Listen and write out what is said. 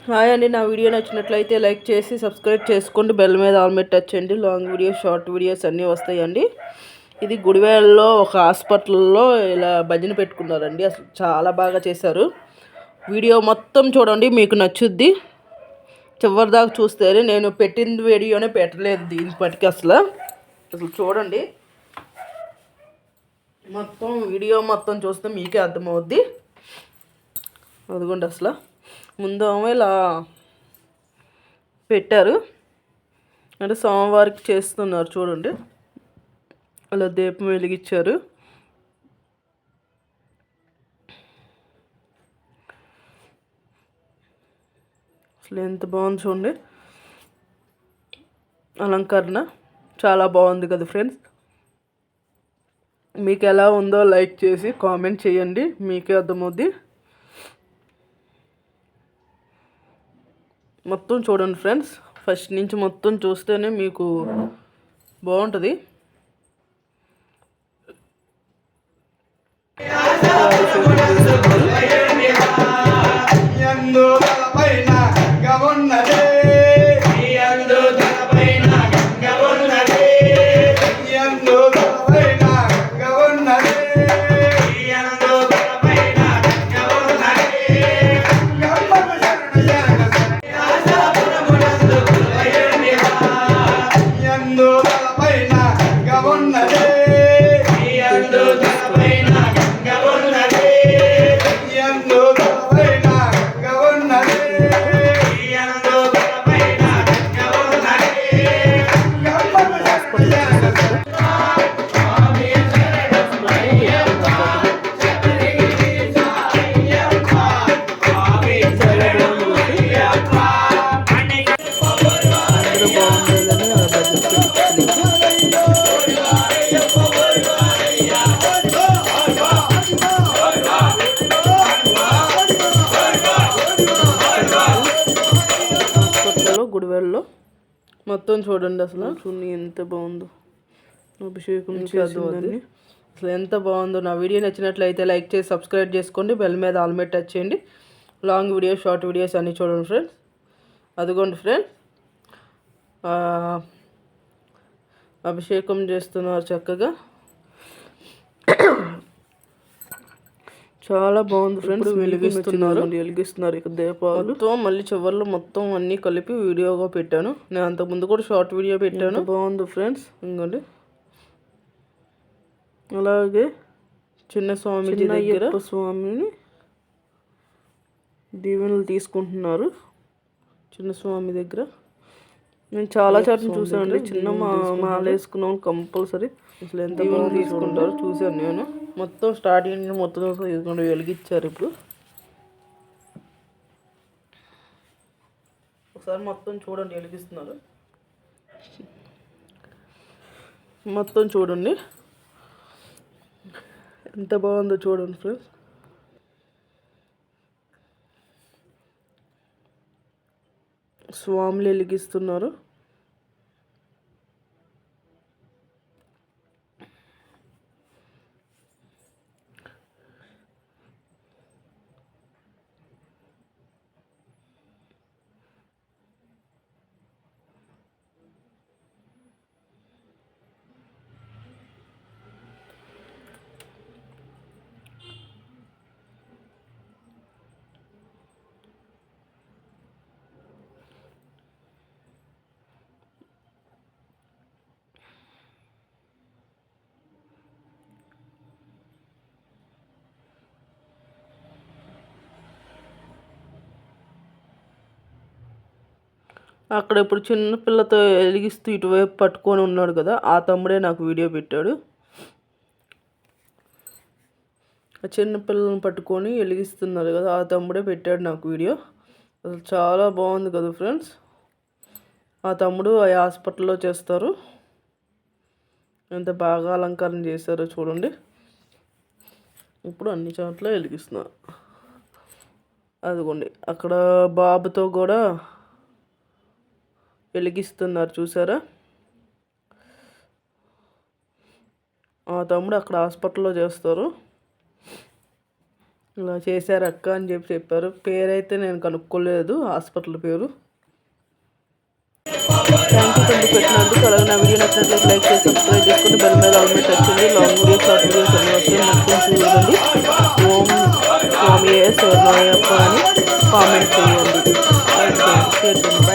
Hi అండి, నా video నచ్చినట్లయితే లైక్ చేసి సబ్స్క్రైబ్ చేసుకోండి. బెల్ మీద ఆల్ మీద టచ్ చేయండి. లాంగ్ వీడియోస్, షార్ట్ వీడియోస్ అన్నీ వస్తాయండి. ఇది గుడివాడలో ఒక హాస్పిటల్లో ఇలా భజన పెట్టుకున్నారండి. అసలు చాలా బాగా చేశారు. వీడియో మొత్తం చూడండి, మీకు నచ్చుద్ది. చివరిదాకా చూస్తేనే, నేను పెట్టిన వీడియోనే పెట్టలేదు దీనిపటికి. అసలు చూడండి, మొత్తం వీడియో మొత్తం చూస్తే మీకే అర్థమవుద్ది. అదిగోండి, అసలు ముందేమో ఇలా పెట్టారు, అంటే సోమవారికి చేస్తున్నారు చూడండి. అలా దీపం వెలిగించారు. అసలు ఎంత బాగుంది చూడండి, అలంకరణ చాలా బాగుంది కదా ఫ్రెండ్స్. మీకు ఎలా ఉందో లైక్ చేసి కామెంట్ చేయండి, మీకే అర్థమవుద్ది. మొత్తం చూడండి ఫ్రెండ్స్, ఫస్ట్ నుంచి మొత్తం చూస్తేనే మీకు బాగుంటుంది. గుడివాడలో మొత్తం చూడండి, అసలు చూడండి ఎంత బాగుందో. అభిషేకం చేద్దామని అసలు ఎంత బాగుందో. నా వీడియో నచ్చినట్లయితే లైక్ చేసి సబ్స్క్రైబ్ చేసుకోండి. బెల్ మీద ఆల్ మీద టచ్ చేయండి. లాంగ్ వీడియోస్, షార్ట్ వీడియోస్ అన్నీ చూడండి ఫ్రెండ్స్. అదిగోండి ఫ్రెండ్స్, అభిషేకం చేస్తున్నారు చక్కగా. చాలా బాగుంది ఫ్రెండ్స్. వెలిగిస్తున్నారు ఇక దీపాలతో. మళ్ళీ చివరిలో మొత్తం అన్నీ కలిపి వీడియోగా పెట్టాను. నేను అంతకుముందు కూడా షార్ట్ వీడియో పెట్టాను. బాగుంది ఫ్రెండ్స్. ఇంకోండి, అలాగే చిన్న స్వామి దగ్గర స్వామిని దీవెనలు తీసుకుంటున్నారు. చిన్న స్వామి దగ్గర నేను చాలా చోట్ల చూసానండి. చిన్న మాల వేసుకున్నాం కంపల్సరీ. అసలు ఎంత బాగా తీసుకుంటారో చూసాను నేను. మొత్తం స్టార్టింగ్ మొత్తం ఇదిగోండి వెలిగించారు. ఇప్పుడు ఒకసారి మొత్తం చూడండి, వెలిగిస్తున్నారు. మొత్తం చూడండి ఎంత బాగుందో చూడండి ఫ్రెండ్స్. స్వాములు వెలిగిస్తున్నారు. అక్కడ ఇప్పుడు చిన్న పిల్లతో వెలిగిస్తూ ఇటువైపు పట్టుకొని ఉన్నాడు కదా, ఆ తమ్ముడే నాకు వీడియో పెట్టాడు. ఆ చిన్న పిల్లలను పట్టుకొని వెలిగిస్తున్నారు కదా, ఆ తమ్ముడే పెట్టాడు నాకు వీడియో. అసలు చాలా బాగుంది కదా ఫ్రెండ్స్. ఆ తమ్ముడు ఆ హాస్పిటల్లో చేస్తారు. ఎంత బాగా అలంకరణ చేశారో చూడండి. ఇప్పుడు అన్ని చోట్ల వెలిగిస్తున్నారు. అదిగోండి, అక్కడ బాబుతో కూడా వెలిగిస్తున్నారు చూసారా. ఆ తమ్ముడు అక్కడ హాస్పిటల్లో చేస్తారు. ఇలా చేశారు అక్క అని చెప్పారు. పేరైతే నేను కనుక్కోలేదు, హాస్పిటల్ పేరు. థ్యాంక్ యూ తండ్రి పెట్టినందుకు. అలాగే నా వీడియో నచ్చినట్లయితే లైక్ చేసి సబ్స్క్రైబ్ చేసుకుని బెల్ మీద ఆల్ మీద టచ్ చేయండి. లాంగ్ వీడియోస్, షార్ట్ వీడియోస్ అన్నీ వస్తాయి, నచ్చించి చూడండి. ఓం స్వామి శరణయ్యప్ప అని కామెంట్ చేయండి, లైక్ చేయండి, షేర్ చేయండి.